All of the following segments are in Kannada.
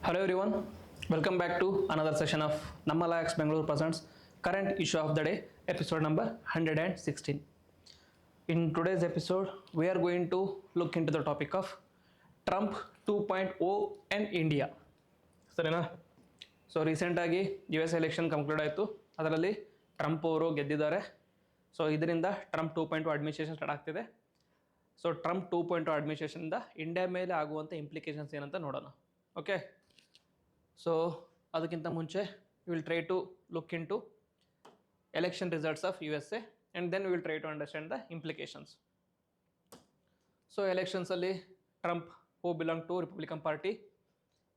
Hello everyone, welcome back to another session of Nammalax Bangalore presents current issue of the day, episode number 116. In today's episode, we are going to look into the topic of Trump 2.0 and India. ಸರಿನಾ? ಸೊ ರೀಸೆಂಟಾಗಿ US ಎಲೆಕ್ಷನ್ ಕಂಕ್ಲೂಡ್ ಆಯಿತು. ಅದರಲ್ಲಿ ಟ್ರಂಪ್ ಅವರು ಗೆದ್ದಿದ್ದಾರೆ. ಸೊ ಇದರಿಂದ ಟ್ರಂಪ್ 2.0 ಅಡ್ಮಿನಿಸ್ಟ್ರೇಷನ್ ಸ್ಟಾರ್ಟ್ ಆಗ್ತಿದೆ. ಸೊ ಟ್ರಂಪ್ 2.0 ಅಡ್ಮಿನಿಸ್ಟ್ರೇಷನಿಂದ ಇಂಡಿಯಾ ಮೇಲೆ ಆಗುವಂಥ ಇಂಪ್ಲಿಕೇಶನ್ಸ್ ಏನಂತ ನೋಡೋಣ. ಓಕೆ, ಸೊ ಅದಕ್ಕಿಂತ ಮುಂಚೆ will try to look into election results of USA and then will try to understand the implications. So ಎಲೆಕ್ಷನ್ಸಲ್ಲಿ Trump who belong to Republican party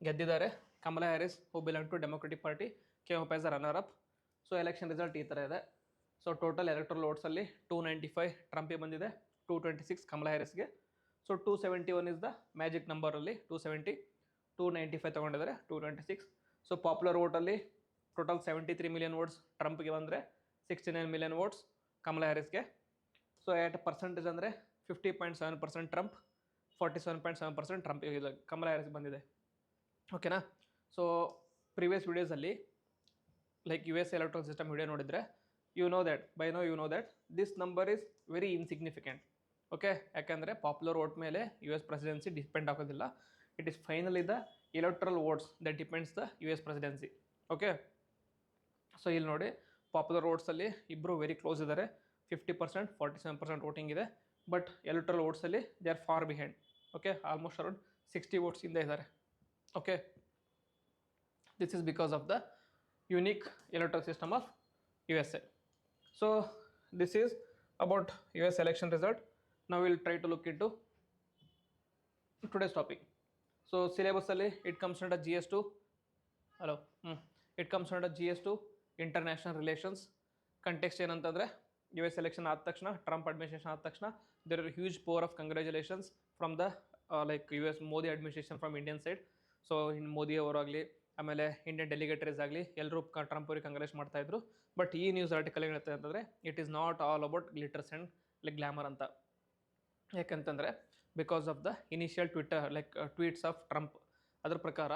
ಗೆದ್ದಿದ್ದಾರೆ. Kamala Harris who belong to Democratic party came up as a runner up. So election result ಈ ಥರ ಇದೆ. ಸೊ ಟೋಟಲ್ ಎಲೆಕ್ಟ್ರಲ್ ವೋಟ್ಸಲ್ಲಿ 295 ಟ್ರಂಪಿಗೆ ಬಂದಿದೆ, 226 ಕಮಲಾ ಹ್ಯಾರಿಸ್ಗೆ. ಸೊ 271 ಇಸ್ ದ ಮ್ಯಾಜಿಕ್ ನಂಬರಲ್ಲಿ, 270, 295 ತೊಗೊಂಡಿದ್ದಾರೆ, 226. ಸೊ ಪಾಪ್ಯುಲರ್ ವೋಟಲ್ಲಿ ಟೋಟಲ್ 73 ಮಿಲಿಯನ್ ವೋಟ್ಸ್ ಟ್ರಂಪ್ಗೆ ಬಂದರೆ 69 ಮಿಲಿಯನ್ ವೋಟ್ಸ್ ಕಮಲಾ ಹ್ಯಾರಿಸ್ಗೆ. ಸೊ ಎಟ್ ಪರ್ಸೆಂಟೇಜ್ ಅಂದರೆ 50.7% ಟ್ರಂಪ್, 47.7% ಟ್ರಂಪ್ ಕಮಲಾ ಹ್ಯಾರಿಸ್ಗೆ ಬಂದಿದೆ. ಓಕೆನಾ? ಸೊ ಪ್ರೀವಿಯಸ್ ವಿಡಿಯೋಸಲ್ಲಿ like US electoral system video ನೋಡಿದರೆ you know that this number is very insignificant. Okay, ಯಾಕೆಂದರೆ ಪಾಪ್ಯುಲರ್ ವೋಟ್ ಮೇಲೆ US ಪ್ರೆಸಿಡೆನ್ಸಿ ಡಿಪೆಂಡ್ ಆಗೋದಿಲ್ಲ. It is finally the electoral votes that depends the US presidency. Okay, so ಇಲ್ಲಿ ನೋಡಿ ಪಾಪ್ಯುಲರ್ ವೋಟ್ಸಲ್ಲಿ ಇಬ್ಬರು ವೆರಿ ಕ್ಲೋಸ್ ಇದ್ದಾರೆ, 50%, 47% ವೋಟಿಂಗ್ ಇದೆ. ಬಟ್ ಎಲೆಕ್ಟ್ರಲ್ ವೋಟ್ಸಲ್ಲಿ they are far behind. Okay, almost around 60 votes ಇಂದ ಇದ್ದಾರೆ. Okay, this is because of the unique electoral system of USA. So this is about US election result. Now we will try to look into today's topic. So syllabus alli it comes under GS2. It comes under GS2 international relations. Context ಏನಂತಂದರೆ US election ಆದ ತಕ್ಷಣ, ಟ್ರಂಪ್ ಅಡ್ಮಿನಿಸ್ಟ್ರೇಷನ್ ಆದ ತಕ್ಷಣ there are huge pour of congratulations from the US Modi administration from Indian side. So Modi ಅವರಾಗಲಿ ಆಮೇಲೆ ಇಂಡಿಯನ್ ಡೆಲಿಗೇಟರೀಸ್ ಆಗಲಿ ಎಲ್ಲರೂ ಟ್ರಂಪ್ ಅವ್ರಿಗೆ ಕಂಗ್ರೇಸ್ ಮಾಡ್ತಾಯಿದ್ರು. ಬಟ್ ಈ ನ್ಯೂಸ್ ಆರ್ಟಿಕಲ್ ಏನಿರುತ್ತೆ ಅಂತಂದರೆ it is not all about glitters and like glamour ಅಂತ. ಯಾಕಂತಂದರೆ because of the initial tweets of Trump. ಅದ್ರ ಪ್ರಕಾರ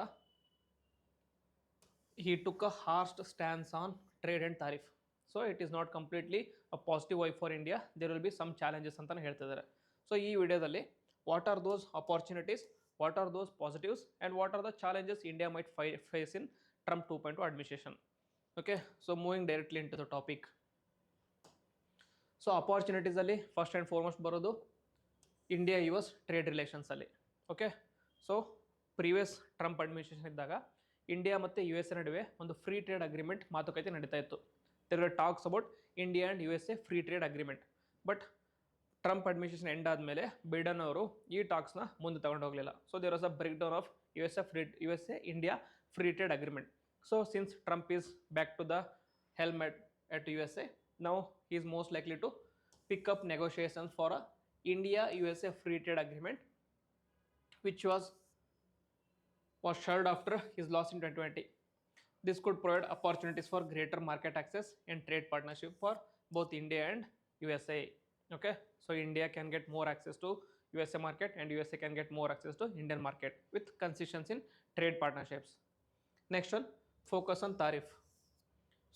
he took a harsh stance on trade and tariff. So it is not completely a positive vibe for India. There will be some challenges ಅಂತಲೇ ಹೇಳ್ತಿದ್ದಾರೆ. ಸೊ ಈ ವಿಡಿಯೋದಲ್ಲಿ what are those opportunities, what are those positives, and what are the challenges India might face in Trump 2.0 administration. Okay, so moving directly into the topic. So opportunities alli first and foremost barodu India US trade relations alli. Okay, so previous Trump administration iddaga India ಮತ್ತೆ USA ನಡುವೆ ಒಂದು ಫ್ರೀ ಟ್ರೇಡ್ ಅಗ್ರಿಮೆಂಟ್ ಮಾತುಕತೆ ನಡೀತಾ ಇತ್ತು. there were talks about India and USA free trade agreement. But Trump administration end ಆದಮೇಲೆ ಬಿಡನ್ ಅವರು ಈ ಟಾಕ್ಸ್ನ ಮುಂದೆ ತಗೊಂಡು ಹೋಗಲಿಲ್ಲ. So there was a break down of USA India free trade agreement. So since Trump is back to the helm at USA, now he is most likely to pick up negotiations for a India USA free trade agreement, which was shelved after his loss in 2020. This could provide opportunities for greater market access and trade partnership for both India and USA. Okay, so India can get more access to USA market and USA can get more access to Indian market with concessions in trade partnerships. Next one, focus on tariff.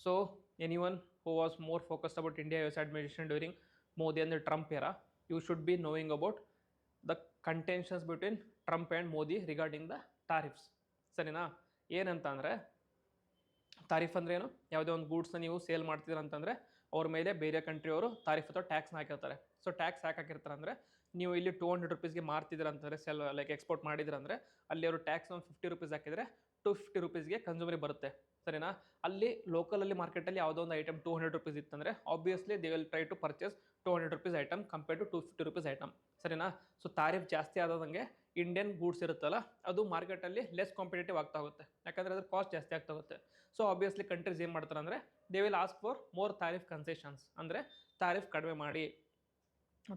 So anyone who was more focused about India US administration during Modi and the Trump era, you should be knowing about the contentions between Trump and Modi regarding the tariffs. ಸರಿನಾ? ಏನಂತ ಅಂದರೆ ತಾರಿಫ್ ಅಂದರೆ ಏನು? ಯಾವುದೇ ಒಂದು ಗೂಡ್ಸ್ನ ನೀವು ಸೇಲ್ ಮಾಡ್ತಿದ್ರ ಅಂತಂದರೆ ಅವ್ರ ಮೇಲೆ ಬೇರೆ ಕಂಟ್ರಿಯವರು ತಾರಿಫ್ ಅಥವಾ ಟ್ಯಾಕ್ಸ್ನ ಹಾಕಿರ್ತಾರೆ. ಸೊ ಟ್ಯಾಕ್ಸ್ ಯಾಕೆ ಹಾಕಿರ್ತಾರೆ ಅಂದರೆ ನೀವು ಇಲ್ಲಿ 200 ರೂಪೀಸ್ಗೆ ಮಾರ್ತಿದ್ರ ಅಂತಂದರೆ ಎಕ್ಸ್ಪೋರ್ಟ್ ಮಾಡಿದ್ರೆ ಅಂದರೆ ಅಲ್ಲಿ ಅವರು ಟ್ಯಾಕ್ಸ್ ಒಂದು 50 ರೂಪೀಸ್ ಹಾಕಿದರೆ 250 ರೂಪೀಸ್ಗೆ ಕನ್ಸ್ಯೂಮರಿಗೆ ಬರುತ್ತೆ. ಸರಿನಾ? ಅಲ್ಲಿ ಲೋಕಲಲ್ಲಿ ಮಾರ್ಕೆಟಲ್ಲಿ ಯಾವುದೋ ಒಂದು ಐಟಮ್ 200 ರೂಪೀಸ್ ಇತ್ತಂದರೆ obviously they will try to purchase 200 rupees item compare to 250 rupees item. ಸರಿನಾ? ಸೊ ತಾರಿಫ್ ಜಾಸ್ತಿ ಆದಂಗೆ ಇಂಡಿಯನ್ ಗೂಡ್ಸ್ ಇರುತ್ತಲ್ಲ ಅದು ಮಾರ್ಕೆಟಲ್ಲಿ ಲೆಸ್ ಕಾಂಪಿಟೇಟಿವ್ ಆಗ್ತಾ ಹೋಗುತ್ತೆ, ಯಾಕಂದರೆ ಅದ್ರ ಕಾಸ್ಟ್ ಜಾಸ್ತಿ ಆಗ್ತಾ ಹೋಗುತ್ತೆ. ಸೊ ಆಬ್ವಿಯಸ್ಲಿ ಕಂಟ್ರೀಸ್ ಏನು ಮಾಡ್ತಾರೆ ಅಂದರೆ they will ask for more tariff concessions, ಅಂದರೆ ತಾರಿಫ್ ಕಡಿಮೆ ಮಾಡಿ.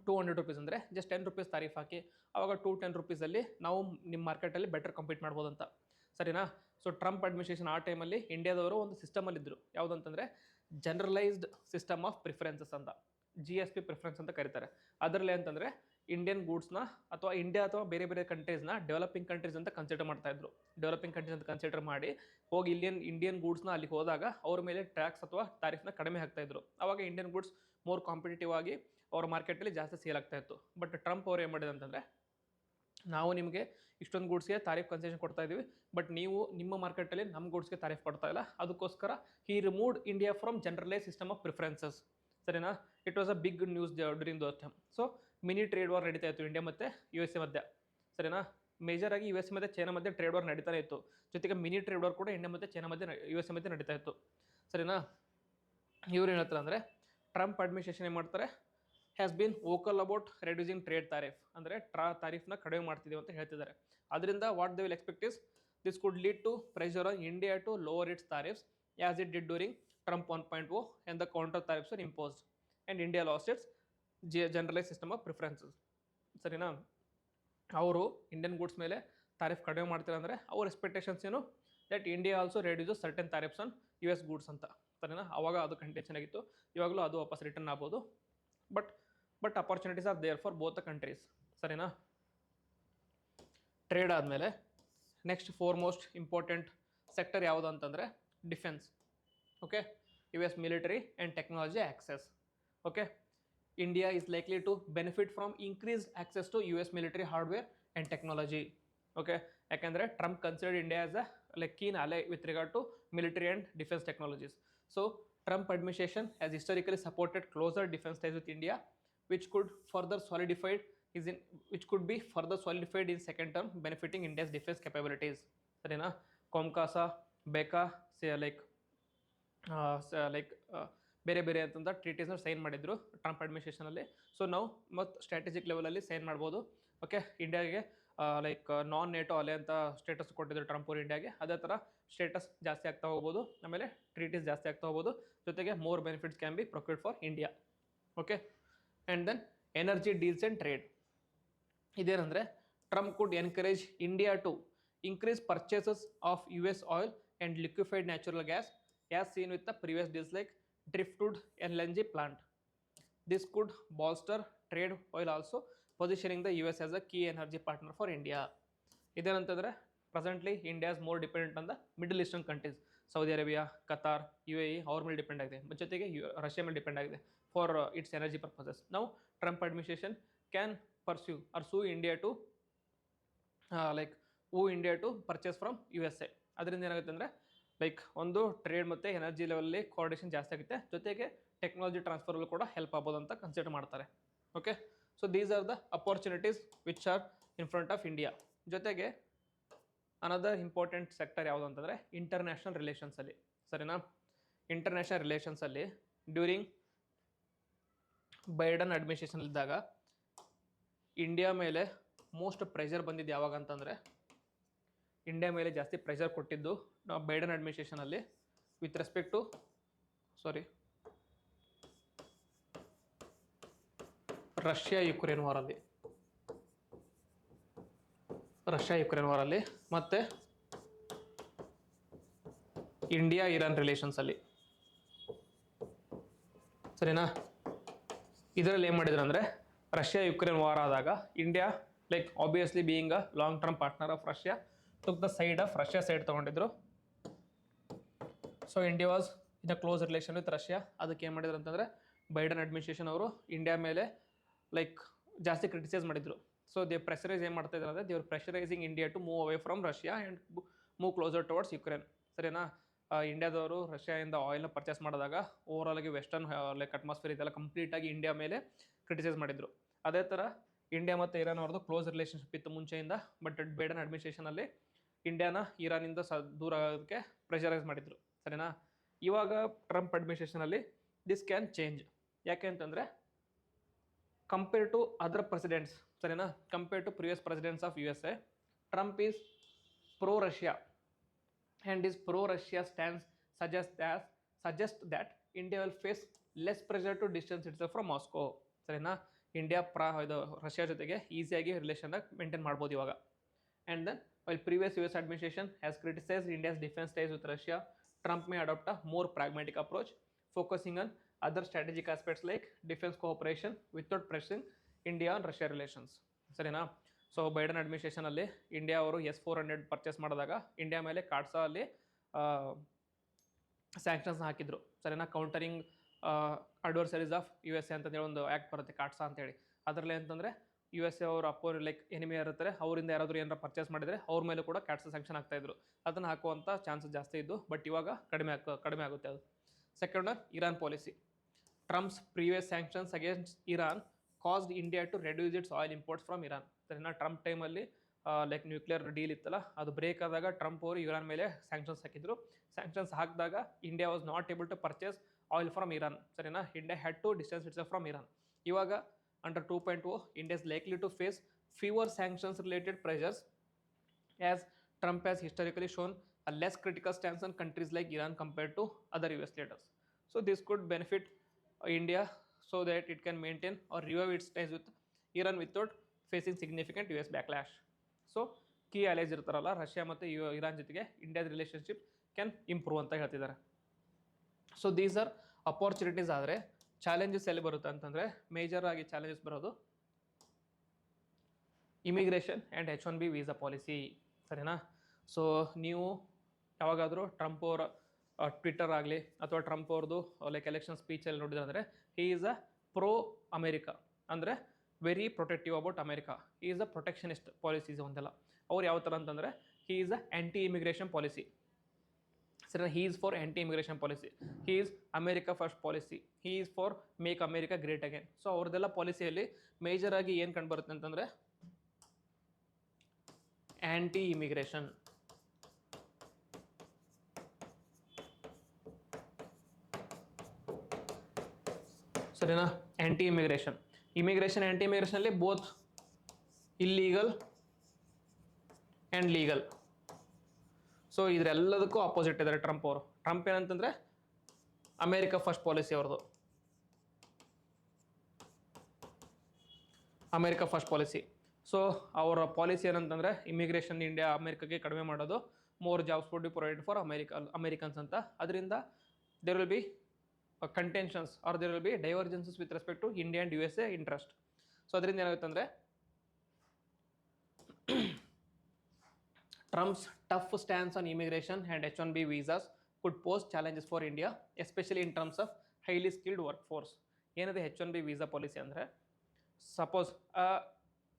200 ರೂಪೀಸ್ ಅಂದರೆ ಜಸ್ಟ್ 10 ರೂಪೀಸ್ ತಾರಿಫ್ ಹಾಕಿ, ಆವಾಗ 210 ರೂಪೀಸಲ್ಲಿ ನಾವು ನಿಮ್ಮ ಮಾರ್ಕೆಟಲ್ಲಿ ಬೆಟರ್ ಕಾಂಪೀಟ್ ಮಾಡ್ಬೋದು ಅಂತ. ಸರಿನಾ? ಸೊ ಟ್ರಂಪ್ ಅಡ್ಮಿನಿಸ್ಟ್ರೇಷನ್ ಆ ಟೈಮಲ್ಲಿ ಇಂಡಿಯಾದವರು ಒಂದು ಸಿಸ್ಟಮಲ್ಲಿದ್ದರು, ಯಾವುದಂತಂದರೆ ಜನರಲೈಸ್ಡ್ ಸಿಸ್ಟಮ್ ಆಫ್ ಪ್ರಿಫರೆನ್ಸಸ್ ಅಂತ, GSP ಪ್ರಿಫರೆನ್ಸ್ ಅಂತ ಕರೀತಾರೆ. ಅದರಲ್ಲಿ ಅಂತಂದರೆ ಇಂಡಿಯನ್ ಗೂಡ್ಸ್ನ ಅಥವಾ ಇಂಡಿಯಾ ಅಥವಾ ಬೇರೆ ಬೇರೆ ಕಂಟ್ರೀಸ್ನ ಡೆವಲಪಿಂಗ್ ಕಂಟ್ರೀಸ್ ಅಂತ ಕನ್ಸಿಡರ್ ಮಾಡ್ತಾ ಇದ್ರು. ಡೆವಲಪಿಂಗ್ ಕಂಟ್ರೀಸ್ ಅಂತ ಕನ್ಸಿಡರ್ ಮಾಡಿ ಹೋಗಿ ಇಂಡಿಯನ್ ಗೂಡ್ಸ್ನ ಅಲ್ಲಿಗೆ ಹೋದಾಗ ಅವ್ರ ಮೇಲೆ ಟ್ಯಾಕ್ಸ್ ಅಥವಾ ತಾರೀಫ್ನ ಕಡಿಮೆ ಹಾಕ್ತಾ ಇದ್ರು. ಅವಾಗ ಇಂಡಿಯನ್ ಗೂಡ್ಸ್ ಮೋರ್ ಕಾಂಪಿಟೇಟಿವ್ ಆಗಿ ಅವ್ರ ಮಾರ್ಕೆಟಲ್ಲಿ ಜಾಸ್ತಿ ಸೇಲ್ ಆಗ್ತಾ ಇತ್ತು. ಬಟ್ ಟ್ರಂಪ್ ಅವ್ರು ಏನು ಮಾಡಿದೆ ಅಂತಂದರೆ, ನಾವು ನಿಮಗೆ ಇಷ್ಟೊಂದು ಗೂಡ್ಸ್ಗೆ ತಾರೀಫ್ ಕನ್ಸೆಷನ್ ಕೊಡ್ತಾ ಇದ್ದೀವಿ, ಬಟ್ ನೀವು ನಿಮ್ಮ ಮಾರ್ಕೆಟಲ್ಲಿ ನಮ್ಮ ಗೂಡ್ಸ್ಗೆ ತಾರೀಫ್ ಕೊಡ್ತಾ ಇಲ್ಲ. ಅದಕ್ಕೋಸ್ಕರ he removed India from generalise system of preferences. ಸರಿನಾ? It was a big news during those time. So mini trade war ನಡೀತಾ ಇತ್ತು ಇಂಡಿಯಾ ಮತ್ತು USA ಮಧ್ಯೆ. ಸರಿನಾ? ಮೇಜರ್ ಆಗಿ USA ಮತ್ತು ಚೈನಾ ಮಧ್ಯೆ ಟ್ರೇಡ್ ವಾರ್ ನಡೀತಾನೆ ಇತ್ತು. ಜೊತೆಗೆ ಮಿನಿ ಟ್ರೇಡ್ ವಾರ್ ಕೂಡ ಇಂಡಿಯಾ ಮತ್ತು ಚೈನಾ ಮಧ್ಯೆ USA ಮಧ್ಯೆ ನಡೀತಾ ಇತ್ತು. ಸರಿನಾ? ಇವ್ರು ಏನು ಹೇಳ್ತಾರೆ ಅಂದರೆ, ಟ್ರಂಪ್ ಅಡ್ಮಿನಿಸ್ಟ್ರೇಷನ್ ಏನು ಮಾಡ್ತಾರೆ, has been vocal about reducing trade tariff, ಅಂದರೆ ತಾರೀಫ್ನ ಕಡಿಮೆ ಮಾಡ್ತಿದ್ದೀವಿ ಅಂತ ಹೇಳ್ತಿದ್ದಾರೆ. ಅದರಿಂದ what they will expect is this could lead to pressure on India to lower its tariffs as it did during Trump 1.0 and the counter tariffs were imposed and India lost its generalized system of preferences. ಸರಿನಾ? ಅವರು ಇಂಡಿಯನ್ ಗೂಡ್ಸ್ ಮೇಲೆ ತಾರೀಫ್ ಕಡಿಮೆ ಮಾಡ್ತಾರೆ ಅಂದರೆ ಅವ್ರ ಎಕ್ಸ್ಪೆಕ್ಟೇಷನ್ಸ್ ಏನು, that India also reduces certain tariffs on US goods ಅಂತ. ಸರಿನಾ? ಅವಾಗ ಅದು ಕಂಟೆನ್ಷನ್ ಆಗಿತ್ತು. ಇವಾಗಲೂ ಅದು ವಾಪಸ್ ರಿಟರ್ನ್ ಆಗ್ಬೋದು. But opportunities are there for both the countries. ಸರಿನಾ? ಟ್ರೇಡ್ ಆದಮೇಲೆ ನೆಕ್ಸ್ಟ್ ಫೋರ್ಮೋಸ್ಟ್ ಇಂಪಾರ್ಟೆಂಟ್ ಸೆಕ್ಟರ್ ಯಾವುದು ಅಂತಂದರೆ defence. Okay, US military and technology access. Okay, India is likely to benefit from increased access to US military hardware and technology. Okay, ಯಾಕಂದರೆ Trump considered India as a keen ally with regard to military and defense technologies. So Trump administration has historically supported closer defense ties with India, which could be further solidified in second term, benefiting India's defense capabilities. ಸರಿನಾ? COMCASA, BECA, ಬೇರೆ ಬೇರೆ ಅಂತಂದ ಟ್ರೀಟೀಸ್ನ ಸೈನ್ ಮಾಡಿದ್ರು ಟ್ರಂಪ್ ಅಡ್ಮಿನಿಸ್ಟ್ರೇಷನಲ್ಲಿ. ಸೊ ನಾವು ಮತ್ತು ಸ್ಟ್ರಾಟಜಿಕ್ ಲೆವೆಲಲ್ಲಿ ಸೈನ್ ಮಾಡ್ಬೋದು. ಓಕೆ, ಇಂಡಿಯಾಗೆ ನಾನ್ ನೇಟೋ ಅಲೆ ಅಂತ ಸ್ಟೇಟಸ್ ಕೊಟ್ಟಿದ್ರು ಟ್ರಂಪ್ ಅವರು ಇಂಡಿಯಾಗೆ. ಅದೇ ಥರ ಸ್ಟೇಟಸ್ ಜಾಸ್ತಿ ಆಗ್ತಾ ಹೋಗ್ಬೋದು, ಆಮೇಲೆ ಟ್ರೀಟೀಸ್ ಜಾಸ್ತಿ ಆಗ್ತಾ ಹೋಗ್ಬೋದು, ಜೊತೆಗೆ more benefits can be procured for India. Okay, and then energy deals and trade. ಇದೇನಂದರೆ, Trump could encourage India to increase purchases of US oil and liquefied natural gas as seen with the previous deals like Driftwood LNG plant. This could bolster trade while also positioning the US as a key energy partner for India. ಇದೇನಂತಂದರೆ, presently India is more dependent on the Middle Eastern countries. Saudi Arabia, Qatar, UAE ಅವ್ರ ಮೇಲೆ ಡಿಪೆಂಡ್ ಆಗಿದೆ, ಜೊತೆಗೆ ರಷ್ಯಾ ಮೇಲೆ ಡಿಪೆಂಡ್ ಆಗಿದೆ ಫಾರ್ ಇಟ್ಸ್ ಎನರ್ಜಿ ಪರ್ಪಸಸ್. ನಾವು Trump administration can sue India to India to purchase from USA. ಅದರಿಂದ ಏನಾಗುತ್ತೆ ಅಂದರೆ, ಒಂದು ಟ್ರೇಡ್ ಮತ್ತು ಎನರ್ಜಿ ಲೆವೆಲಲ್ಲಿ ಕೋಆರ್ಡಿನೇಷನ್ ಜಾಸ್ತಿ ಆಗುತ್ತೆ, ಜೊತೆಗೆ ಟೆಕ್ನಾಲಜಿ ಟ್ರಾನ್ಸ್ಫರಲ್ಲೂ ಕೂಡ ಹೆಲ್ಪ್ ಆಗ್ಬೋದು ಅಂತ ಕನ್ಸಿಡರ್ ಮಾಡ್ತಾರೆ. Okay, so these are the opportunities which are in front of India. ಜೊತೆಗೆ ಅನದರ್ ಇಂಪಾರ್ಟೆಂಟ್ ಸೆಕ್ಟರ್ ಯಾವುದು ಅಂತಂದರೆ ಇಂಟರ್ನ್ಯಾಷನಲ್ ರಿಲೇಷನ್ಸಲ್ಲಿ. ಸರಿನಾ? ಇಂಟರ್ನ್ಯಾಷನಲ್ ರಿಲೇಷನ್ಸಲ್ಲಿ ಡ್ಯೂರಿಂಗ್ ಬೈಡನ್ ಅಡ್ಮಿನಿಸ್ಟ್ರೇಷನ್ ಇದ್ದಾಗ ಇಂಡಿಯಾ ಮೇಲೆ ಮೋಸ್ಟ್ ಪ್ರೆಷರ್ ಬಂದಿದ್ದು ಯಾವಾಗ ಅಂತಂದರೆ, ಇಂಡಿಯಾ ಮೇಲೆ ಜಾಸ್ತಿ ಪ್ರೆಷರ್ ಕೊಟ್ಟಿದ್ದು ಬೈಡನ್ ಅಡ್ಮಿನಿಸ್ಟ್ರೇಷನಲ್ಲಿ with respect to Russia Ukraine ವಾರಲ್ಲಿ ಮತ್ತು ಇಂಡಿಯಾ ಇರಾನ್ ರಿಲೇಷನ್ಸಲ್ಲಿ. ಸರಿನಾ? ಇದರಲ್ಲಿ ಏನು ಮಾಡಿದ್ರು ಅಂದರೆ, ರಷ್ಯಾ ಯುಕ್ರೇನ್ ವಾರ್ ಆದಾಗ India obviously being a long term partner of Russia took the side of Russia side ತೊಗೊಂಡಿದ್ರು. So India was in a close relation with Russia. ಅದಕ್ಕೆ ಏನು ಮಾಡಿದ್ರು ಅಂತಂದರೆ, ಬೈಡನ್ ಅಡ್ಮಿನಿಸ್ಟ್ರೇಷನ್ ಅವರು ಇಂಡಿಯಾ ಮೇಲೆ ಜಾಸ್ತಿ ಕ್ರಿಟಿಸೈಸ್ ಮಾಡಿದ್ರು. ಸೊ ದೇ ಪ್ರೆಷರೈಸ್ ಏನು ಮಾಡ್ತಾ ಇದ್ದಾರೆ ಅಂದರೆ, they are pressurising India to move away from Russia and move closer towards Ukraine. ಸರಿನಾ? ಇಂಡಿಯಾದವರು ರಷ್ಯಾದಿಂದ ಆಯಿಲ್ನ ಪರ್ಚೇಸ್ ಮಾಡಿದಾಗ ಓವರಾಲ್ ಆಗಿ ವೆಸ್ಟರ್ನ್ ಅಟ್ಮಾಸ್ಫಿಯರ್ ಇದೆಲ್ಲ ಕಂಪ್ಲೀಟಾಗಿ ಇಂಡಿಯಾ ಮೇಲೆ ಕ್ರಿಟಿಸೈಸ್ ಮಾಡಿದ್ರು. ಅದೇ ಥರ ಇಂಡಿಯಾ ಮತ್ತು ಇರಾನ್ ಅವ್ರದ್ದು ಕ್ಲೋಸ್ ರಿಲೇಷನ್ಶಿಪ್ ಇತ್ತು ಮುಂಚೆಯಿಂದ. ಬಟ್ ಬೈಡನ್ ಅಡ್ಮಿನಿಸ್ಟ್ರೇಷನಲ್ಲಿ ಇಂಡಿಯಾನ ಇರಾನಿಂದ ದೂರ ಆಗೋದಕ್ಕೆ ಪ್ರೆಷರೈಸ್ ಮಾಡಿದ್ರು. ಸರಿನಾ? ಇವಾಗ ಟ್ರಂಪ್ ಅಡ್ಮಿನಿಸ್ಟ್ರೇಷನಲ್ಲಿ ದಿಸ್ ಕ್ಯಾನ್ ಚೇಂಜ್. ಯಾಕೆ ಅಂತಂದರೆ, ಕಂಪೇರ್ ಟು ಅದರ್ ಪ್ರೆಸಿಡೆಂಟ್ಸ್, ಸರಿನಾ, compare to previous presidents of USA, Trump is pro Russia and his pro-Russia stance suggests that India will face less pressure to distance itself from Moscow. ಸರಿನಾ? ಇಂಡಿಯಾ ರಷ್ಯಾ ಜೊತೆಗೆ ಈಸಿಯಾಗಿ ರಿಲೇಷನ್ನ ಮೇಂಟೈನ್ ಮಾಡ್ಬೋದು ಇವಾಗ. And then while previous US administration has criticized India's defense ties with Russia, Trump may adopt a more pragmatic approach, focusing on other strategic aspects like defense cooperation without pressing India on Russia relations. ಸರಿನಾ? ಸೊ ಬೈಡನ್ ಅಡ್ಮಿನಿಸ್ಟ್ರೇಷನಲ್ಲಿ ಇಂಡಿಯಾ ಅವರು S-400 ಪರ್ಚೇಸ್ ಮಾಡಿದಾಗ ಇಂಡಿಯಾ ಮೇಲೆ ಕಾಡ್ಸಾ ಅಲ್ಲಿ ಸ್ಯಾಂಕ್ಷನ್ಸ್ನ ಹಾಕಿದ್ರು. ಸರಿನಾ? ಕೌಂಟರಿಂಗ್ ಅಡ್ವರ್ಸರೀಸ್ ಆಫ್ US ಎ ಅಂತಂದೇಳಿ ಒಂದು ಆ್ಯಕ್ಟ್ ಬರುತ್ತೆ, ಕಾಟ್ಸಾ ಅಂತೇಳಿ. ಅದರಲ್ಲಿ ಅಂತಂದರೆ USA ಅವರು ಲೈಕ್ ಎನಿಮಿ ಇರ್ತಾರೆ, ಅವರಿಂದ ಯಾರಾದರೂ ಏನಾರ ಪರ್ಚೇಸ್ ಮಾಡಿದರೆ ಅವ್ರ ಮೇಲೆ ಕೂಡ ಕಾಟ್ಸಾ ಸ್ಯಾಂಕ್ಷನ್ ಆಗ್ತಾಯಿದ್ರು. ಅದನ್ನು ಹಾಕುವಂಥ ಚಾನ್ಸಸ್ ಜಾಸ್ತಿ ಇದ್ದು, ಬಟ್ ಇವಾಗ ಕಡಿಮೆ ಆಗುತ್ತೆ ಅದು. Second one, Iran policy. Trump's previous sanctions against Iran caused India to reduce its oil imports from Iran. ಸರಿನಾ? ಟ್ರಂಪ್ ಟೈಮಲ್ಲಿ ಲೈಕ್ ನ್ಯೂಕ್ಲಿಯರ್ ಡೀಲ್ ಇತ್ತಲ್ಲ, ಅದು ಬ್ರೇಕ್ ಆದಾಗ ಟ್ರಂಪ್ ಅವರು ಇರಾನ್ ಮೇಲೆ ಸ್ಯಾಂಕ್ಷನ್ಸ್ ಹಾಕಿದ್ರು. ಸ್ಯಾಂಕ್ಷನ್ಸ್ ಹಾಕಿದಾಗ India was not able to purchase oil from Iran. ಸರಿನಾ? India had to distance its from Iran. ಇವಾಗ under 2.0 India is likely to face fewer sanctions related pressures as Trump has historically shown a less critical stance on countries like Iran compared to other US leaders. So this could benefit India so that it can maintain or revive its ties with Iran without facing significant US backlash. So key alloys ಇರ್ತಾರಲ್ಲ ರಷ್ಯಾ ಮತ್ತು ಇರಾನ್ ಜೊತೆಗೆ ಇಂಡಿಯಾದ ರಿಲೇಷನ್ಶಿಪ್ ಕ್ಯಾನ್ ಇಂಪ್ರೂವ್ ಅಂತ ಹೇಳ್ತಿದ್ದಾರೆ. So these R opportunities. ಆದರೆ ಚಾಲೆಂಜಸ್ ಎಲ್ಲಿ ಬರುತ್ತೆ ಅಂತಂದರೆ ಮೇಜರ್ ಆಗಿ ಚಾಲೆಂಜಸ್ ಬರೋದು immigration and H-1B visa policy. ಸರಿನಾ? ಸೊ ನೀವು ಯಾವಾಗಾದರೂ ಟ್ರಂಪ್ ಅವರ ಟ್ವಿಟ್ಟರ್ ಆಗಲಿ ಅಥವಾ ಟ್ರಂಪ್ ಅವ್ರದ್ದು ಲೈಕ್ ಎಲೆಕ್ಷನ್ ಸ್ಪೀಚಲ್ಲಿ ನೋಡಿದ್ರೆ ಅಂದರೆ he is a pro America, ಅಂದರೆ very protective about America. He is a protectionist policies ಒಂದೆಲ್ಲ. ಅವ್ರು ಯಾವ ಥರ ಅಂತಂದರೆ he is a anti immigration policy. ಸರಿ, he is for anti immigration policy. He is America first policy. He is for make America great again. So ಅವ್ರದ್ದೆಲ್ಲ ಪಾಲಿಸಿಯಲ್ಲಿ ಮೇಜರ್ ಆಗಿ ಏನು ಕಂಡು ಬರುತ್ತೆ ಅಂತಂದರೆ ಆ್ಯಂಟಿ ಇಮಿಗ್ರೇಷನ್. ಸರಿನಾ? ಆ್ಯಂಟಿ ಇಮಿಗ್ರೇಷನ್, ಆ್ಯಂಟಿ ಇಮಿಗ್ರೇಷನಲ್ಲಿ both illegal and legal. So ಇದರೆಲ್ಲದಕ್ಕೂ ಆಪೋಸಿಟ್ ಇದ್ದಾರೆ ಟ್ರಂಪ್ ಅವರು. ಟ್ರಂಪ್ ಏನಂತಂದರೆ ಅಮೇರಿಕಾ ಫಸ್ಟ್ ಪಾಲಿಸಿ ಅವ್ರದ್ದು. America first policy. ಸೊ ಅವರ ಪಾಲಿಸಿ ಏನಂತಂದರೆ ಇಮಿಗ್ರೇಷನ್ ಇಂಡಿಯಾ ಅಮೇರಿಕಾಗೆ ಕಡಿಮೆ ಮಾಡೋದು, more jobs would be provide for Americans ಅಂತ. ಅದರಿಂದ there will be contentions or there will be divergences with respect to India and USA interest. So ಅದರಿಂದ ಏನಾಗುತ್ತೆ ಅಂದರೆ Trump's tough stance on immigration and H-1B visas could pose challenges for India, especially in terms of highly skilled workforce. ಏನಿದೆ H-1B visa policy ಅಂದರೆ, suppose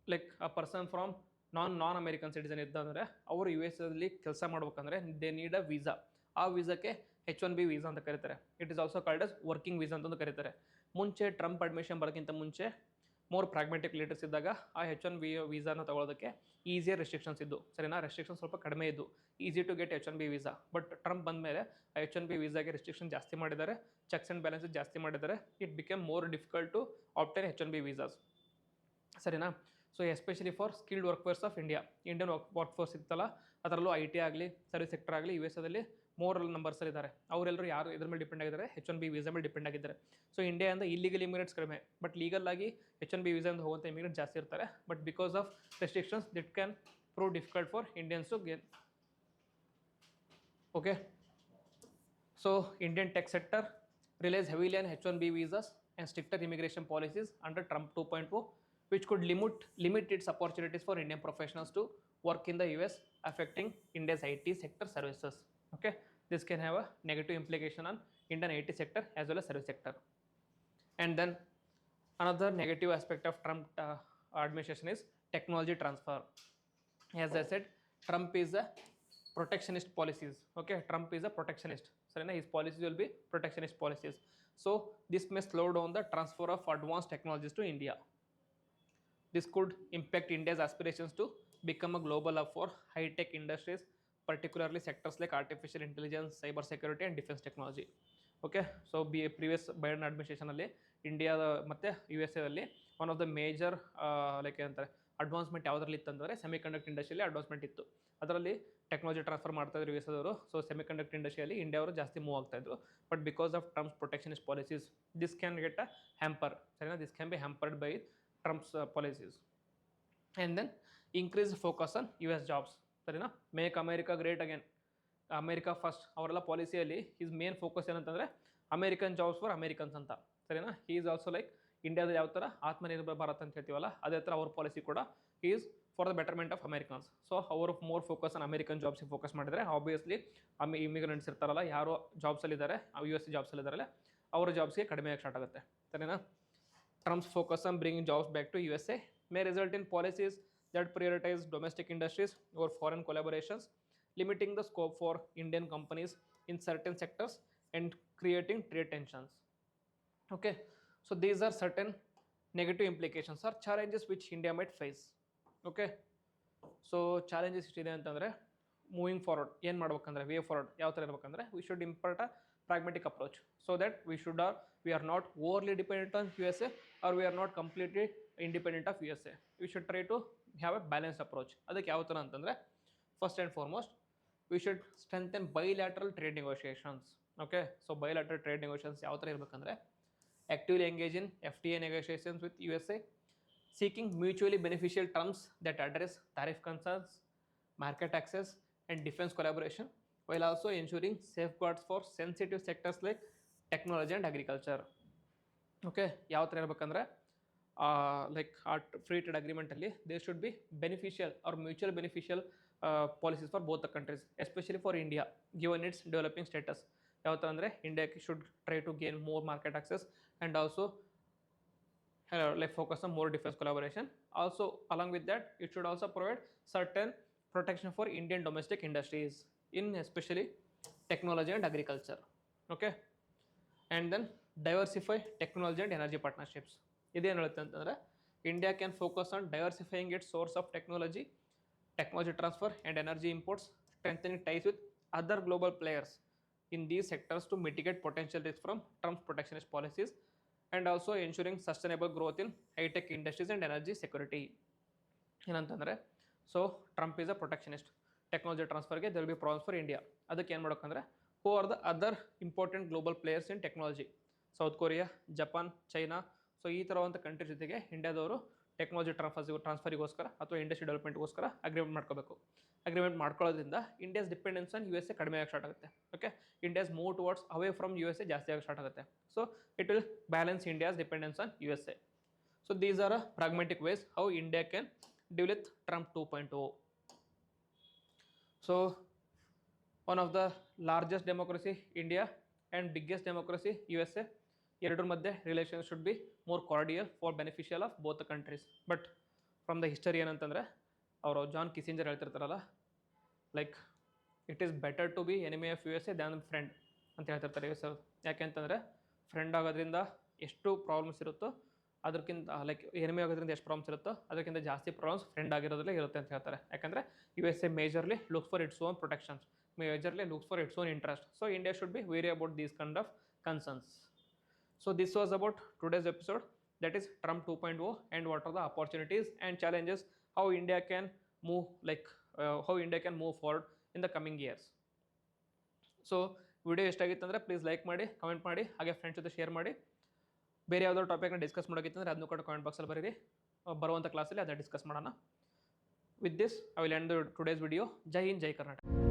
like a person from non American citizen ಇದ್ದಂದರೆ ಅವರು US ಅಲ್ಲಿ ಕೆಲಸ ಮಾಡ್ಬೇಕಂದ್ರೆ ದೇ ನೀಡ್ ಅ ವೀಸಾ. ಆ ವೀಸಾಕ್ಕೆ H-1B ವೀಸಾ ಅಂತ ಕರೀತಾರೆ. It is also called as working visa ಅಂತಂದು ಕರೀತಾರೆ. ಮುಂಚೆ ಟ್ರಂಪ್ ಅಡ್ಮಿಷನ್ ಬರೋಕ್ಕಿಂತ ಮುಂಚೆ ಮೋರ್ ಪ್ರಾಗ್ಮೆಟಿಕ್ ಲೀಡರ್ಸ್ ಇದ್ದಾಗ ಆ H-1B ವೀಸಾನ ತಗೊಳ್ಳೋದಕ್ಕೆ ಈಸಿಯರ್ ರೆಸ್ಟ್ರಿಕ್ಷನ್ಸ್ ಇದ್ದು. ಸರಿನಾ? ರೆಸ್ಟ್ರಿಕ್ಷನ್ಸ್ ಸ್ವಲ್ಪ ಕಡಿಮೆ ಇದ್ದು, easy to get H-1B visa. But Trump ಬಂದ ಮೇಲೆ ಆ H-1B ವೀಸಾಗೆ ರೆಸ್ಟ್ರಿಕ್ಷನ್ ಜಾಸ್ತಿ ಮಾಡಿದ್ದಾರೆ, ಚೆಕ್ಸ್ ಆ್ಯಂಡ್ ಬ್ಯಾಲೆನ್ಸಸ್ ಜಾಸ್ತಿ ಮಾಡಿದ್ದಾರೆ. It became more difficult to obtain H-1B visas. ಸರಿನಾ? So especially for skilled workforce of Indian workforce ಇತ್ತಲ್ಲ, ಅದರಲ್ಲೂ IT ಆಗಲಿ ಸರ್ವಿಸ್ ಸೆಕ್ಟರ್ ಆಗಲಿ USA ಮೋರ್ ನಂಬರ್ಸಲ್ಲಿ ಇದ್ದಾರೆ. ಅವರೆಲ್ಲರೂ ಯಾರು ಇದ್ರ ಮೇಲೆ ಡಿಪೆಂಡ್ ಆಗಿದ್ದಾರೆ? H-1B ವೀಸಾ ಮೇಲೆ ಡಿಪೆಂಡ್ ಆಗಿದ್ದಾರೆ. ಸೊ ಇಂಡಿಯಾದಿಂದ ಇಲ್ಲಿಗಲ್ ಇಮಿಗ್ರೆಂಟ್ಸ್ ಕಡಿಮೆ, ಬಟ್ ಲೀಗಲ್ ಆಗಿ H-1B ವೀಸಾದಿಂದ ಹೋಗುವಂಥ ಇಮಿಗ್ರೆಂಟ್ ಜಾಸ್ತಿ ಇರ್ತಾರೆ. But because of restrictions it can prove difficult for Indians to gain. Okay, so Indian tech sector relies heavily on H-1B visas and stricter immigration policies under Trump 2.0, which could limit its opportunities for Indian professionals to work in the US, affecting India's IT sector services. Okay, this can have a negative implication on Indian IT sector as well as service sector. And then another negative aspect of Trump administration is technology transfer. As I said, Trump is a protectionist policies. Okay, Trump is a protectionist. So his policies will be protectionist policies. So this may slow down the transfer of advanced technologies to India. This could impact India's aspirations to become a global hub for high-tech industries, particularly sectors like artificial intelligence, cyber security and defense technology. Okay, so previous Biden ಅಡ್ಮಿನಿಸ್ಟ್ರೇಷನಲ್ಲಿ ಇಂಡಿಯಾದ ಮತ್ತು USA one of the major like ಏನಂತಾರೆ ಅಡ್ವಾನ್ಸ್ಮೆಂಟ್ ಯಾವುದರಲ್ಲಿ ಇತ್ತಂದರೆ ಸೆಮಿಕಂಡಕ್ಟರ್ ಇಂಡಸ್ಟ್ರಿಯಲ್ಲಿ ಅಡ್ವಾನ್ಸ್ಮೆಂಟ್ ಇತ್ತು. ಅದರಲ್ಲಿ ಟೆಕ್ನಾಲಜಿ ಟ್ರಾನ್ಸ್ಫರ್ ಮಾಡ್ತಾಯಿದ್ರು US ಅವರು. ಸೊ ಸೆಮಿಕಂಡಕ್ಟರ್ ಇಂಡಸ್ಟ್ರಿಯಲ್ಲಿ ಇಂಡಿಯಾ ಅವರು ಜಾಸ್ತಿ ಮೂವ್ ಆಗ್ತಾಯಿದ್ರು. But because of Trump's protectionist policies this can get a hamper. ಸರಿನಾ? This can be hampered by Trump's policies. And then increased focus on US jobs. ಸರಿನಾ? Make America great again, America first. ಅವರೆಲ್ಲ ಪಾಲಿಸಿಯಲ್ಲಿ ಹಿಸ್ ಮೇನ್ ಫೋಕಸ್ ಏನಂತಂದರೆ ಅಮೇರಿಕನ್ ಜಾಬ್ಸ್ ಫಾರ್ ಅಮೇರಿಕನ್ಸ್ ಅಂತ. ಸರಿನಾ? ಹಿ ಈಸ್ ಆಲ್ಸೋ ಲೈಕ್ ಇಂಡಿಯಾದಲ್ಲಿ ಯಾವ ಥರ ಆತ್ಮನಿರ್ಭರ ಭಾರತ್ ಅಂತ ಹೇಳ್ತೀವಲ್ಲ ಅದೇ ಥರ ಅವ್ರ ಪಾಲಿಸಿ ಕೂಡ is for the betterment of Americans. So ಅವರು ಮೋರ್ ಫೋಕಸ್ ಆನ್ ಅಮೆರಿಕನ್ ಜಾಬ್ಸಿಗೆ ಫೋಕಸ್ ಮಾಡಿದರೆ ಆಬ್ವಿಯಸ್ಲಿ ಇಮಿಗ್ರೆಂಟ್ಸ್ ಇರ್ತಾರಲ್ಲ ಯಾರು ಜಾಬ್ಸಲ್ಲಿದ್ದಾರೆ US ಜಾಬ್ಸಲ್ಲಿದ್ದಾರಲ್ಲ ಅವರ ಜಾಬ್ಸ್ಗೆ ಕಡಿಮೆಯಾಗಿ ಸ್ಟಾರ್ಟ್ ಆಗುತ್ತೆ ಸರಿನಾ. Trump's focus on bringing jobs back to USA may result in policies that prioritize domestic industries over foreign collaborations, limiting the scope for Indian companies in certain sectors and creating trade tensions. Okay, so these are certain negative implications or challenges which India might face. Okay, so challenges ಇದೆ ಅಂತಂದರೆ ಮೂವಿಂಗ್ ಫಾರ್ವರ್ಡ್ ಏನು ಮಾಡ್ಬೇಕಂದ್ರೆ ವೇ ಫಾರ್ವರ್ಡ್ ಯಾವ ಥರ ಇರಬೇಕಂದ್ರೆ we should impart a pragmatic approach so that we are not overly dependent on USA or we are not completely independent of USA. We should try to have a balanced approach. ಅದಕ್ಕೆ ಯಾವ ಥರ ಅಂತಂದರೆ first and foremost we should strengthen bilateral trade negotiations. Okay, so bilateral trade negotiations ಯಾವ ಥರ ಇರಬೇಕಂದ್ರೆ actively engage in FTA negotiations with USA, seeking mutually beneficial terms that address tariff concerns, market access and defense collaboration, while also ensuring safeguards for sensitive sectors like technology and agriculture. Okay, ಯಾವ ಥರ ಇರಬೇಕಂದ್ರೆ ಲೈಕ್ ಆ ಫ್ರೀ ಟ್ರೇಡ್ ಅಗ್ರಿಮೆಂಟಲ್ಲಿ they should be beneficial or mutual beneficial policies for both the countries, especially for India given its developing status. ಯಾವ ಥರ ಅಂದರೆ ಇಂಡಿಯಾಕ್ಕೆ should try to gain more market access and also like focus on more defense collaboration. Also along with that it should also provide certain protection for Indian domestic industries in especially technology and agriculture. Okay, and then diversify technology and energy partnerships. ಇದೇನು ಹೇಳುತ್ತೆ ಅಂತಂದರೆ India can focus on diversifying its source of technology transfer and energy imports, strengthening ties with other global players in these sectors to mitigate potential risk from Trump's protectionist policies and also ensuring sustainable growth in high-tech industries and energy security. ಏನಂತಂದರೆ so Trump is a protectionist, technology ಟ್ರಾನ್ಸ್ಫರ್ಗೆ there will be problems for India. ಅದಕ್ಕೆ ಏನು ಮಾಡ್ಬೇಕಂದ್ರೆ who are the other important global players in technology, South Korea, Japan, China. So ಈ ಥರವಂಥ ಕಂಟ್ರಿ ಜೊತೆಗೆ ಇಂಡಿಯಾದವರು ಟೆಕ್ನಾಲಜಿ ಟ್ರಾನ್ಸ್ಫರಿಗೋಸ್ಕರ ಅಥವಾ ಇಂಡಸ್ಟ್ರಿ ಡೆವಲಪ್ಮೆಂಟ್ಗೋಸ್ಕರ ಅಗ್ರಿಮೆಂಟ್ ಮಾಡ್ಕೋಬೇಕು. ಅಗ್ರಿಮೆಂಟ್ ಮಾಡ್ಕೊಳ್ಳೋದ್ರಿಂದ ಇಂಡಿಯಾಸ್ ಡಿಪೆಂಡೆನ್ಸ್ ಆನ್ USA ಕಡಿಮೆ ಆಗಿ ಸ್ಟಾರ್ಟ್ ಆಗುತ್ತೆ. Okay, India's move towards away from USA ಜಾಸ್ತಿ ಆಗಿ ಸ್ಟಾರ್ಟ್ ಆಗುತ್ತೆ. So it will balance India's dependence on USA. So these are a pragmatic ways how India can deal with Trump 2.0. So one of the largest democracy India and biggest democracy USA, ಎರಡರ ಮಧ್ಯೆ relation should be more cordial for beneficial of both the countries. But from the history ಏನಂತಂದರೆ ಅವರು ಜಾನ್ ಕಿಸಿಂಜರ್ ಹೇಳ್ತಿರ್ತಾರಲ್ಲ like it is better to be enemy of USA than friend ಅಂತ ಹೇಳ್ತಿರ್ತಾರೆ US ಅವರು. ಯಾಕೆ ಅಂತಂದರೆ ಫ್ರೆಂಡ್ ಆಗೋದ್ರಿಂದ ಎಷ್ಟು ಪ್ರಾಬ್ಲಮ್ಸ್ ಇರುತ್ತೋ ಅದಕ್ಕಿಂತ ಲೈಕ್ ಎನಿಮಿ ಆಗೋದ್ರಿಂದ ಎಷ್ಟು ಪ್ರಾಬ್ಲಮ್ಸ್ ಇರುತ್ತೋ ಅದಕ್ಕಿಂತ ಜಾಸ್ತಿ ಪ್ರಾಬ್ಲಮ್ಸ್ ಫ್ರೆಂಡ್ ಆಗಿರೋದ್ರಲ್ಲೇ ಇರುತ್ತೆ ಅಂತ ಹೇಳ್ತಾರೆ. ಯಾಕಂದರೆ USA majorly looks for its own protections, majorly looks for its own interest. So India should be wary about these kind of concerns. So this was about today's episode, that is Trump 2.0 and what are the opportunities and challenges, how India can move how India can move forward in the coming years. ಸೊ ವಿಡಿಯೋ ಎಷ್ಟಾಗಿತ್ತಂದರೆ ಪ್ಲೀಸ್ ಲೈಕ್ ಮಾಡಿ, ಕಮೆಂಟ್ ಮಾಡಿ, ಹಾಗೆ ಫ್ರೆಂಡ್ಸ್ ಜೊತೆ ಶೇರ್ ಮಾಡಿ. ಬೇರೆ ಯಾವುದೋ ಟಾಪಿಕ್ನ ಡಿಸ್ಕಸ್ ಮಾಡೋಕ್ಕಿತ್ತಂದರೆ ಅದನ್ನು ಕೂಡ ಕಾಮೆಂಟ್ ಬಾಕ್ಸಲ್ಲಿ ಬರೀರಿ, ಬರುವಂಥ ಕ್ಲಾಸಲ್ಲಿ ಅದನ್ನ ಡಿಸ್ಕಸ್ ಮಾಡೋಣ. With this I will end the today's video. Jai Hind, Jai Karnataka.